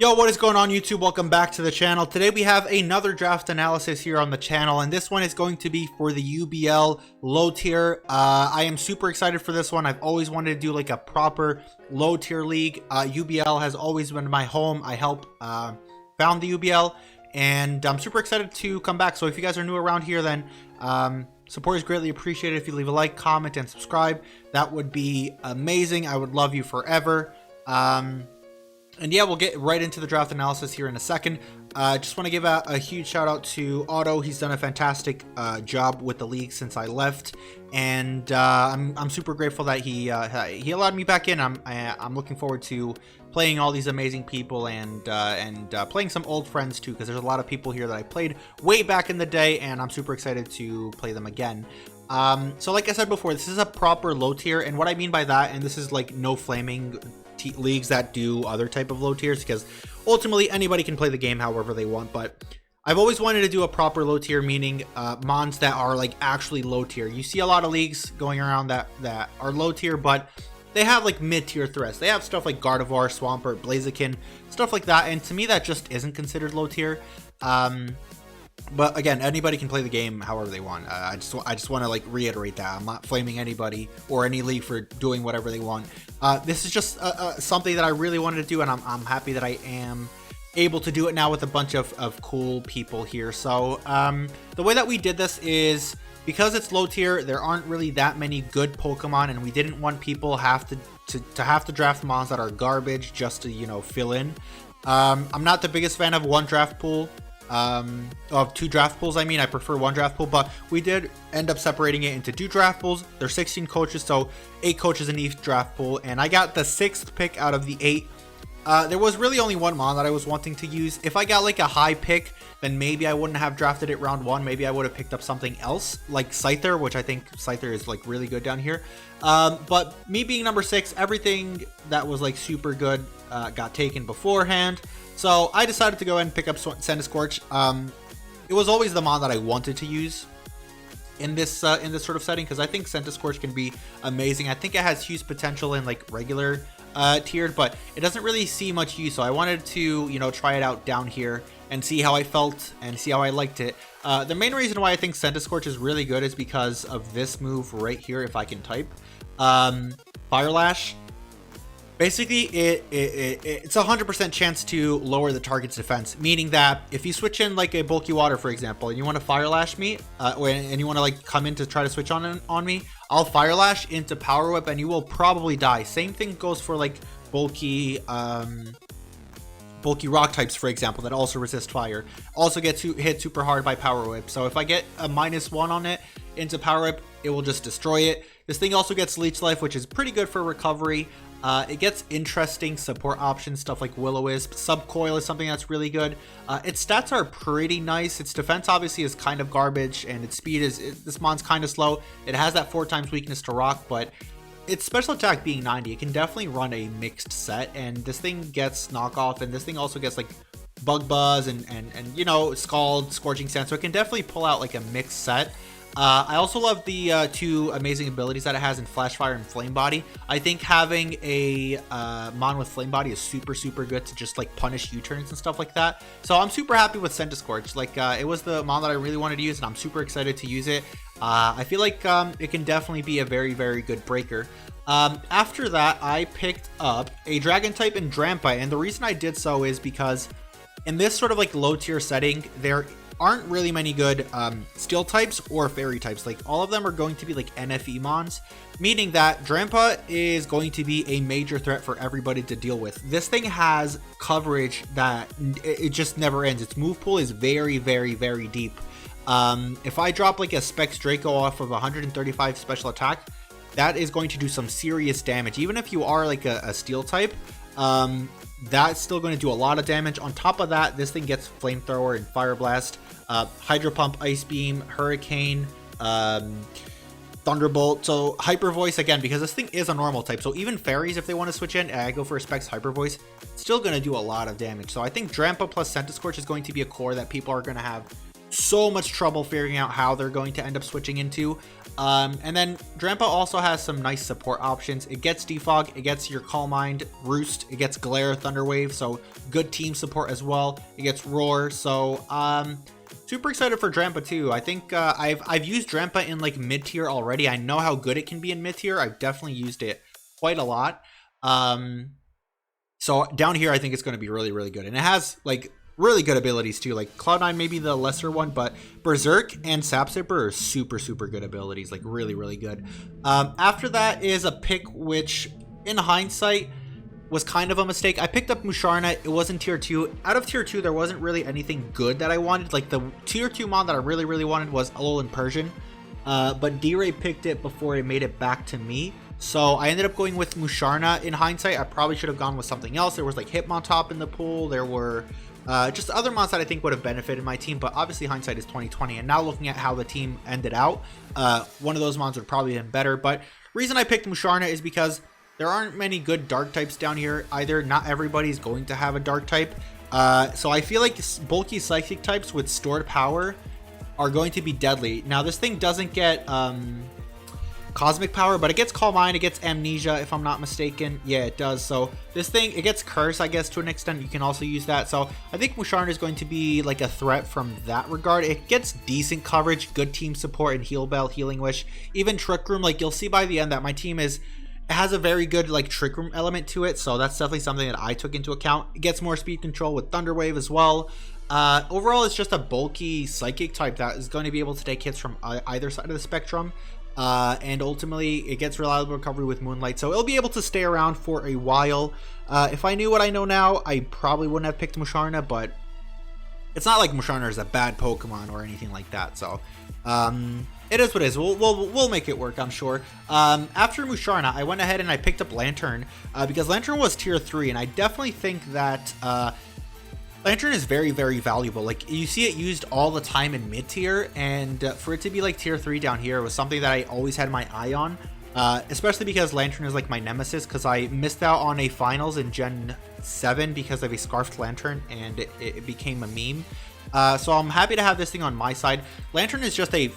Yo, what is going on YouTube? Welcome back to the channel. Today we have another draft analysis here on the channel, and this one is going to be for the UBL Low Tier. I am super excited for this one. I've always wanted to do like a proper low tier league. UBL has always been my home. I helped found the UBL, and I'm super excited to come back. So if you guys are new around here, then support is greatly appreciated. If you leave a like, comment, and subscribe, that would be amazing. I would love you forever. And yeah, we'll get right into the draft analysis here in a second. Just want to give a huge shout out to Otto. He's done a fantastic job with the league since I left, and I'm super grateful that he allowed me back in. I'm looking forward to playing all these amazing people and playing some old friends too, because there's a lot of people here that I played way back in the day, and I'm super excited to play them again. So like I said before, this is a proper low tier, and what I mean by that, and this is like no flaming leagues that do other type of low tiers, because ultimately anybody can play the game however they want, but I've always wanted to do a proper low tier, meaning mons that are like actually low tier. You see a lot of leagues going around that are low tier, but they have like mid tier threats. They have stuff like Garbodor, Swampert, Blaziken, stuff like that, and to me that just isn't considered low tier. But again, anybody can play the game however they want. I just want to like reiterate that I'm not flaming anybody or any league for doing whatever they want. This is just something that I really wanted to do, and I'm happy that I am able to do it now with a bunch of cool people here. So the way that we did this is, because it's low tier, there aren't really that many good Pokemon, and we didn't want people have to draft mons that are garbage just to, you know, fill in. I'm not the biggest fan of one draft pool. Of two draft pools. I mean, I prefer one draft pool, but we did end up separating it into two draft pools. There's 16 coaches, so 8 coaches in each draft pool, and I got the 6th pick out of the 8. There was really only one mon that I was wanting to use. If I got like a high pick, then maybe I wouldn't have drafted it round 1. Maybe I would have picked up something else like Scyther, which I think Scyther is like really good down here. But me being number 6, everything that was like super good got taken beforehand. So I decided to go ahead and pick up Scorch. It was always the mon that I wanted to use in this sort of setting, because I think Scorch can be amazing. I think it has huge potential in like regular tiered, but it doesn't really see much use. So I wanted to, you know, try it out down here and see how I felt and see how I liked it. The main reason why I think Scorch is really good is because of this move right here. If I can type Fire Lash. Basically, it's a 100% chance to lower the target's defense, meaning that if you switch in like a bulky water, for example, and you want to Fire Lash me, and you want to like come in to try to switch on me, I'll Fire Lash into Power Whip, and you will probably die. Same thing goes for like bulky rock types, for example, that also resist fire. Also get hit super hard by Power Whip. So if I get a -1 on it into Power Whip, it will just destroy it. This thing also gets Leech Life, which is pretty good for recovery. It gets interesting support options, stuff like Will-O-Wisp. Subcoil is something that's really good. Its stats are pretty nice. Its defense obviously is kind of garbage, and its speed this mon's kind of slow. It has that 4 times weakness to rock, but its special attack being 90, it can definitely run a mixed set, and this thing gets knockoff, and this thing also gets like Bug Buzz and you know, Scald, Scorching Sand, so it can definitely pull out like a mixed set. I also love the 2 amazing abilities that it has in Flash Fire and Flame Body. I think having a mon with Flame Body is super good to just like punish U-turns and stuff like that. So I'm super happy with Scorch. Like it was the mon that I really wanted to use, and I'm super excited to use it. I feel like it can definitely be a very good breaker. After that, I picked up a Dragon type in Drampa, and the reason I did so is because in this sort of like low tier setting, there aren't really many good steel types or fairy types. Like all of them are going to be like NFE mons, meaning that Drampa is going to be a major threat for everybody to deal with. This thing has coverage that it just never ends. Its move pool is very deep. If I drop like a Specs Draco off of 135 special attack, that is going to do some serious damage. Even if you are like a steel type, that's still going to do a lot of damage. On top of that, this thing gets Flamethrower and Fire Blast, Hydro Pump, Ice Beam, Hurricane, Thunderbolt. So Hyper Voice again, because this thing is a normal type. So even fairies, if they want to switch in, I go for a Specs Hyper Voice, it's still going to do a lot of damage. So I think Drampa plus Scorch is going to be a core that people are going to have so much trouble figuring out how they're going to end up switching into. And then Drampa also has some nice support options. It gets Defog, it gets your Calm Mind, Roost, it gets Glare, Thunder Wave, so good team support as well. It gets Roar, so super excited for Drampa too. I think I've used Drampa in like mid-tier already. I know how good it can be in mid-tier. I've definitely used it quite a lot. So down here I think it's going to be really, really good. And it has like really good abilities too, like Cloud9 maybe the lesser one, but Berserk and Sap Sipper are super, super good abilities, like really, really good. After that is a pick which in hindsight was kind of a mistake. I picked up Musharna. It wasn't tier 2. Out of tier 2 there wasn't really anything good that I wanted. Like the tier 2 mon that I really, really wanted was Alolan Persian, but D-Ray picked it before it made it back to me. So I ended up going with Musharna. In hindsight, I probably should have gone with something else. There was like Hitmontop in the pool. There were just other mons that I think would have benefited my team, but obviously hindsight is 2020. And now looking at how the team ended out, one of those mons would probably have been better. But reason I picked Musharna is because there aren't many good dark types down here either. Not everybody's going to have a dark type. So I feel like bulky psychic types with stored power are going to be deadly. Now this thing doesn't get Cosmic Power, but it gets Calm Mind, it gets Amnesia if I'm not mistaken. Yeah, it does. So this thing, it gets Curse, I guess, to an extent. You can also use that. So I think Musharna is going to be like a threat from that regard. It gets decent coverage, good team support, and Heal Bell, Healing Wish, even Trick Room. Like you'll see by the end that my team it has a very good like Trick Room element to it. So that's definitely something that I took into account. It gets more speed control with Thunder Wave as well. Overall, it's just a bulky psychic type that is going to be able to take hits from either side of the spectrum. And ultimately it gets reliable recovery with Moonlight, so it'll be able to stay around for a while. If I knew what I know now, I probably wouldn't have picked Musharna, but it's not like Musharna is a bad Pokemon or anything like that, so it is what it is. We'll make it work, I'm sure. After Musharna, I went ahead and I picked up Lantern, because Lantern was tier 3, and I definitely think that Lantern is very, very valuable. Like you see it used all the time in mid tier, and for it to be like tier 3 down here was something that I always had my eye on, especially because Lantern is like my nemesis, because I missed out on a finals in Gen 7 because of a Scarfed Lantern, and it became a meme. So I'm happy to have this thing on my side. Lantern is just a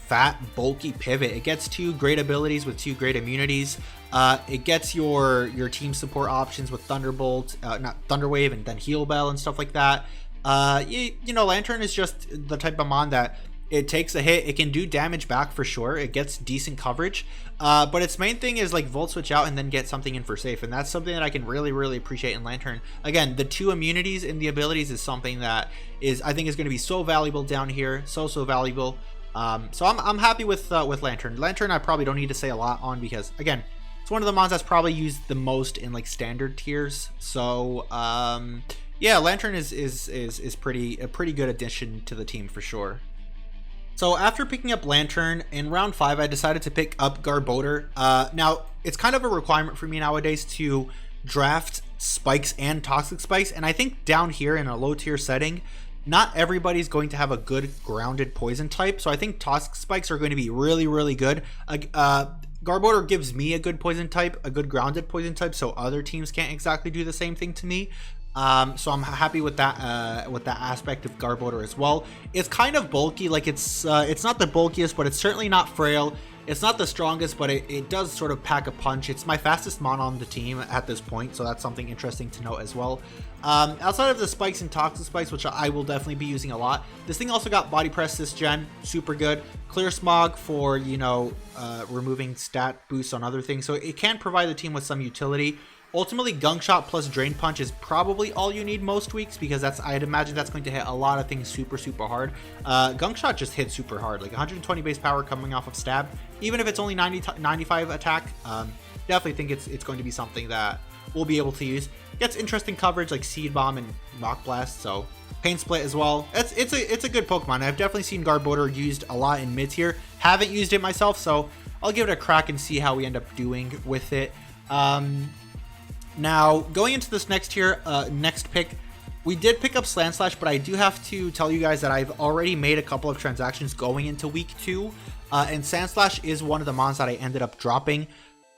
fat, bulky pivot. It gets 2 great abilities with 2 great immunities. It gets your team support options with Thunderbolt, not Thunder Wave, and then Heal Bell and stuff like that. You know, Lantern is just the type of mon that it takes a hit, it can do damage back for sure, it gets decent coverage, but its main thing is like Volt Switch out and then get something in for safe, and that's something that I can really, really appreciate in Lantern. Again, the 2 immunities in the abilities is something that I think is going to be so valuable down here, so valuable. So I'm happy with Lantern. Lantern I probably don't need to say a lot on, because again, it's one of the mons that's probably used the most in like standard tiers. So yeah, Lantern is a pretty good addition to the team for sure. So after picking up Lantern in round 5, I decided to pick up Garbodor. Now it's kind of a requirement for me nowadays to draft spikes and toxic spikes, and I think down here in a low tier setting, not everybody's going to have a good grounded poison type, so I think toxic spikes are going to be really, really good. Garbodor gives me a good poison type, a good grounded poison type, so other teams can't exactly do the same thing to me. So I'm happy with that aspect of Garbodor as well. It's kind of bulky, like it's not the bulkiest, but it's certainly not frail. It's not the strongest, but it does sort of pack a punch. It's my fastest mon on the team at this point, so that's something interesting to note as well. Outside of the spikes and toxic spikes, which I will definitely be using a lot, this thing also got body press this gen, super good. Clear Smog for, you know, removing stat boosts on other things, so it can provide the team with some utility. Ultimately, Gunk Shot plus Drain Punch is probably all you need most weeks, because I'd imagine that's going to hit a lot of things super hard. Gunk Shot just hits super hard, like 120 base power coming off of Stab, even if it's only 95 attack. Definitely think it's going to be something that we'll be able to use. Gets interesting coverage like Seed Bomb and Rock Blast, so Pain Split as well. It's a good Pokemon. I've definitely seen Garbodor used a lot in mid tier. Haven't used it myself, so I'll give it a crack and see how we end up doing with it. Now, going into this next pick, we did pick up Sandslash, but I do have to tell you guys that I've already made a couple of transactions going into week 2, and Sandslash is one of the mons that I ended up dropping.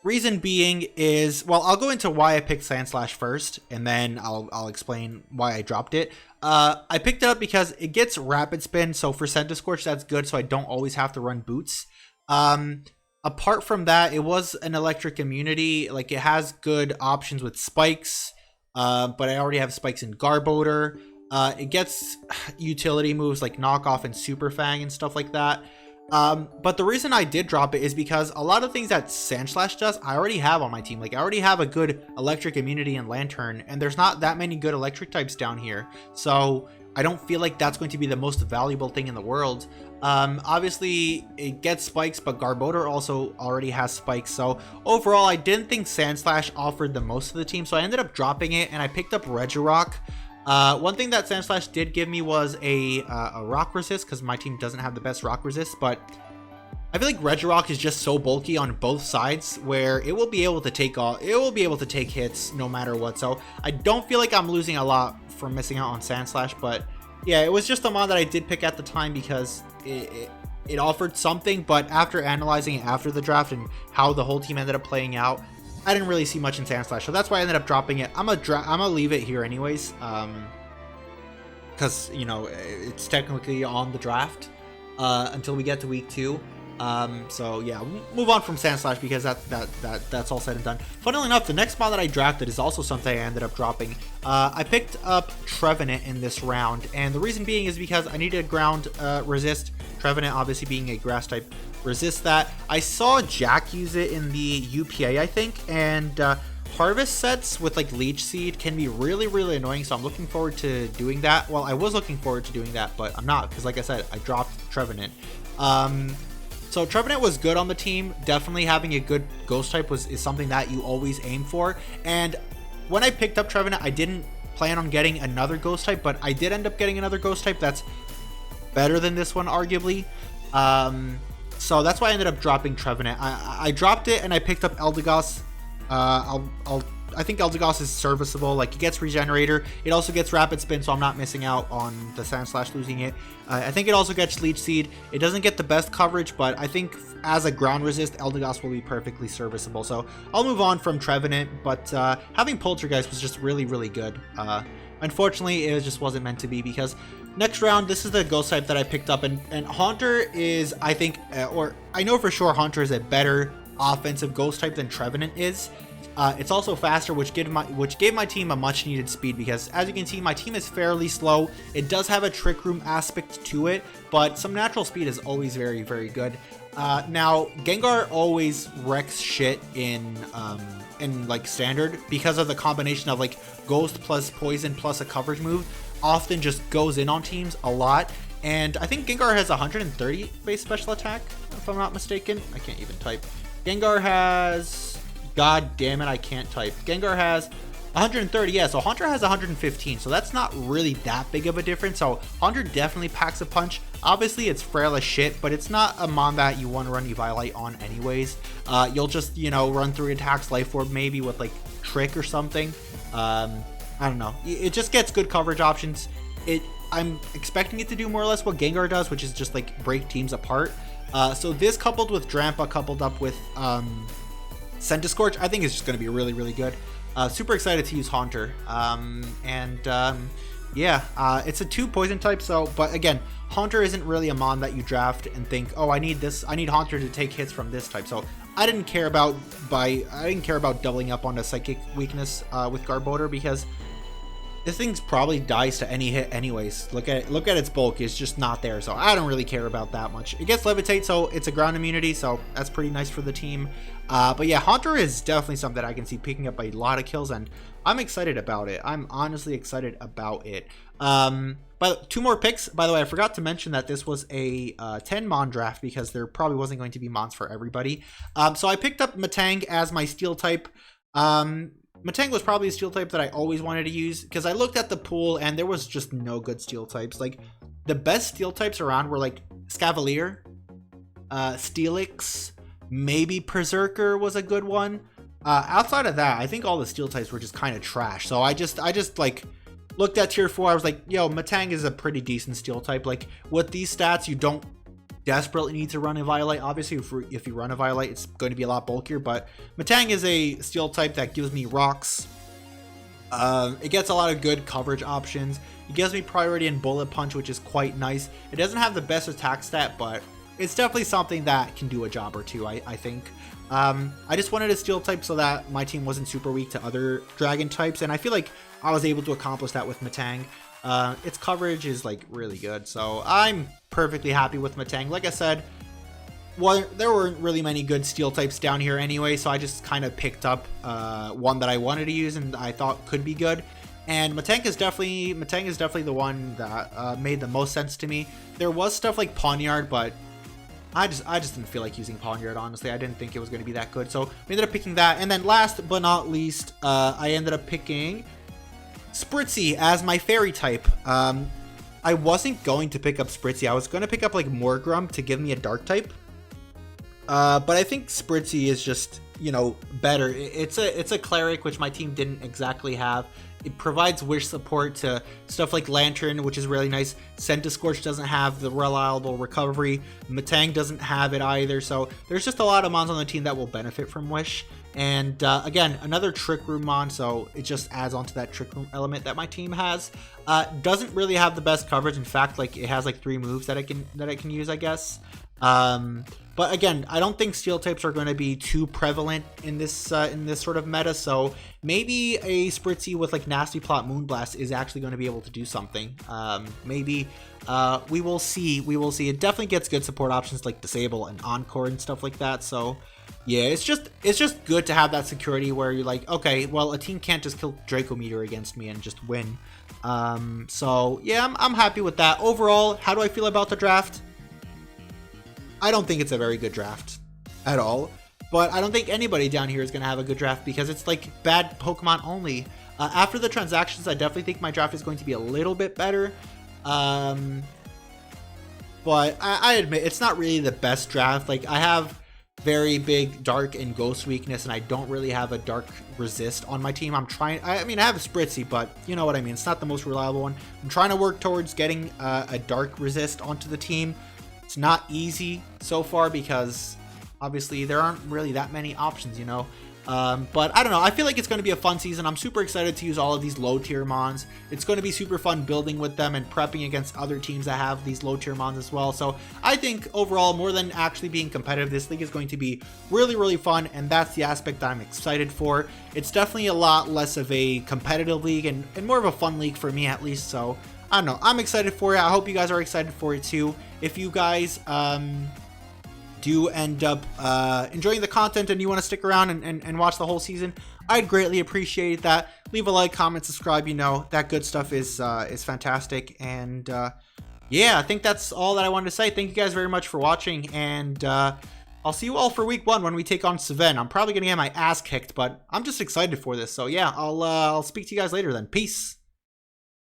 Reason being is, well, I'll go into why I picked Sandslash first, and then I'll explain why I dropped it. I picked it up because it gets rapid spin, so for Scorch that's good, so I don't always have to run boots. Apart from that, it was an electric immunity. Like, it has good options with spikes, but I already have spikes in Garbodor. It gets utility moves like Knockoff and Super Fang and stuff like that. But the reason I did drop it is because a lot of things that Sandslash does, I already have on my team. Like, I already have a good electric immunity and Lantern, and there's not that many good electric types down here. So I don't feel like that's going to be the most valuable thing in the world. Obviously it gets spikes, but Garbodor also already has spikes. So overall, I didn't think Sandslash offered the most to the team. So I ended up dropping it, and I picked up Regirock. One thing that Sandslash did give me was a rock resist, because my team doesn't have the best rock resist, but I feel like Regirock is just so bulky on both sides where it will be able to take hits no matter what. So I don't feel like I'm losing a lot from missing out on Sandslash, but yeah, it was just a mod that I did pick at the time because it offered something, but after analyzing it after the draft and how the whole team ended up playing out, I didn't really see much in Sandslash, so that's why I ended up dropping it. I'm gonna leave it here anyways, because you know it's technically on the draft until we get to week 2. So yeah, we'll move on from Sandslash because that's all said and done. Funnily enough, the next mod that I drafted is also something I ended up dropping. I picked up Trevin in this round, and the reason being is because I needed ground resist. Trevin obviously being a grass type, resist that. I saw Jack use it in the UPA, I think, and harvest sets with like Leech Seed can be really annoying, so I'm looking forward to doing that. Well, I was looking forward to doing that, but I'm not, because like I said, I dropped Trevin. So Trevin was good on the team. Definitely having a good ghost type is something that you always aim for. And when I picked up Trevin, I didn't plan on getting another ghost type, but I did end up getting another ghost type that's better than this one, arguably. So that's why I ended up dropping Trevin. I dropped it and I picked up Eldegoss. I think Eldegoss is serviceable. Like, it gets Regenerator. It also gets Rapid Spin, so I'm not missing out on the Sandslash losing it. I think it also gets Leech Seed. It doesn't get the best coverage, but I think as a ground resist, Eldegoss will be perfectly serviceable. So I'll move on from Trevenant, but having Poltergeist was just really good. Unfortunately, it just wasn't meant to be, because next round, this is the ghost type that I picked up, and Haunter is, I think, or I know for sure Haunter is a better offensive ghost type than Trevenant is. It's also faster, which gave my team a much needed speed, because as you can see, my team is fairly slow. It does have a Trick Room aspect to it, but some natural speed is always very good. Now Gengar always wrecks shit in like standard, because of the combination of like ghost plus poison plus a coverage move often just goes in on teams a lot. And I think Gengar has 130 base special attack, if I'm not mistaken. I can't even type. Gengar has, god damn it, I can't type. Gengar has 130, yeah, so Haunter has 115, so that's not really that big of a difference. So Haunter definitely packs a punch. Obviously, it's frail as shit, but it's not a mon that you want to run Eviolite on anyways. You'll just, you know, run through attacks, Life Orb maybe with like Trick or something. I don't know. It just gets good coverage options. I'm expecting it to do more or less what Gengar does, which is just like break teams apart. So this coupled with Drampa, coupled up with Scorch, I think is just going to be really good. Super excited to use Haunter. Yeah, it's a 2 poison type, so, but again, Haunter isn't really a mon that you draft and think, oh, I need Haunter to take hits from this type. So I didn't care about doubling up on a psychic weakness with Garbodor, because this thing's probably dies to any hit anyways. Look at its bulk, it's just not there, so I don't really care about that much. It gets Levitate, so it's a ground immunity, so that's pretty nice for the team. But yeah, Haunter is definitely something that I can see picking up a lot of kills, and I'm excited about it. I'm honestly excited about it. But 2 more picks. By the way, I forgot to mention that this was a 10 mon draft, because there probably wasn't going to be mons for everybody. So I picked up Metang as my steel type. Metang was probably a steel type that I always wanted to use, because I looked at the pool and there was just no good steel types. Like, the best steel types around were like Scavalier, Steelix, maybe Berserker was a good one. Outside of that, I think all the steel types were just kind of trash. So I just like looked at tier 4. I was like, yo, Metang is a pretty decent steel type. Like, with these stats, you don't desperately need to run a Violite. Obviously, if you run a Violite, it's going to be a lot bulkier, but Metang is a steel type that gives me rocks. It gets a lot of good coverage options. It gives me priority in bullet punch, which is quite nice. It doesn't have the best attack stat, but it's definitely something that can do a job or two, I think. I just wanted a steel type so that my team wasn't super weak to other dragon types, and I feel like I was able to accomplish that with Metang. Its coverage is like really good, so I'm perfectly happy with Metang. Like I said, well, there weren't really many good steel types down here anyway, so I just kind of picked up one that I wanted to use and I thought could be good. And Metang is definitely the one that made the most sense to me. There was stuff like Pawniard, but I just didn't feel like using Pawniard, honestly. I didn't think it was going to be that good, so we ended up picking that. And then last but not least, I ended up picking Spritzy as my fairy type. I wasn't going to pick up Spritzy. I was going to pick up like Morgrum to give me a dark type. But I think Spritzy is just, you know, better. It's a cleric, which my team didn't exactly have. It provides wish support to stuff like Lantern, which is really nice. Scorch doesn't have the reliable recovery. Metang doesn't have it either. So there's just a lot of mons on the team that will benefit from wish. And again, another Trick Room mon, so it just adds on to that Trick Room element that my team has. Doesn't really have the best coverage. In fact, like it has like 3 moves that I can use, I guess. But again, I don't think steel types are going to be too prevalent in this sort of meta. So maybe a Spritzy with like Nasty Plot Moonblast is actually going to be able to do something. Maybe we will see. We will see. It definitely gets good support options like Disable and Encore and stuff like that. So yeah, it's just good to have that security where you're like, okay, well, a team can't just kill Draco Meteor against me and just win. So yeah, I'm happy with that. Overall, how do I feel about the draft? I don't think it's a very good draft at all, but I don't think anybody down here is going to have a good draft because it's like bad Pokemon only. After the transactions, I definitely think my draft is going to be a little bit better. But I admit it's not really the best draft. Like I have very big dark and ghost weakness, and I don't really have a dark resist on my team. I mean, I have a Spritzy, but you know what I mean. It's not the most reliable one. I'm trying to work towards getting a dark resist onto the team. It's not easy so far because obviously there aren't really that many options, you know. But I don't know. I feel like it's going to be a fun season. I'm super excited to use all of these low tier mons. It's going to be super fun building with them and prepping against other teams that have these low tier mons as well. So I think overall, more than actually being competitive, this league is going to be really, really fun. And that's the aspect that I'm excited for. It's definitely a lot less of a competitive league and more of a fun league for me at least. So I don't know. I'm excited for it. I hope you guys are excited for it too. If you guys do end up enjoying the content and you want to stick around and watch the whole season, I'd greatly appreciate that. Leave a like, comment, subscribe. You know, that good stuff is fantastic. And yeah, I think that's all that I wanted to say. Thank you guys very much for watching, and I'll see you all for week 1 when we take on Sven. I'm probably gonna get my ass kicked, but I'm just excited for this. So yeah, I'll speak to you guys later then. Peace.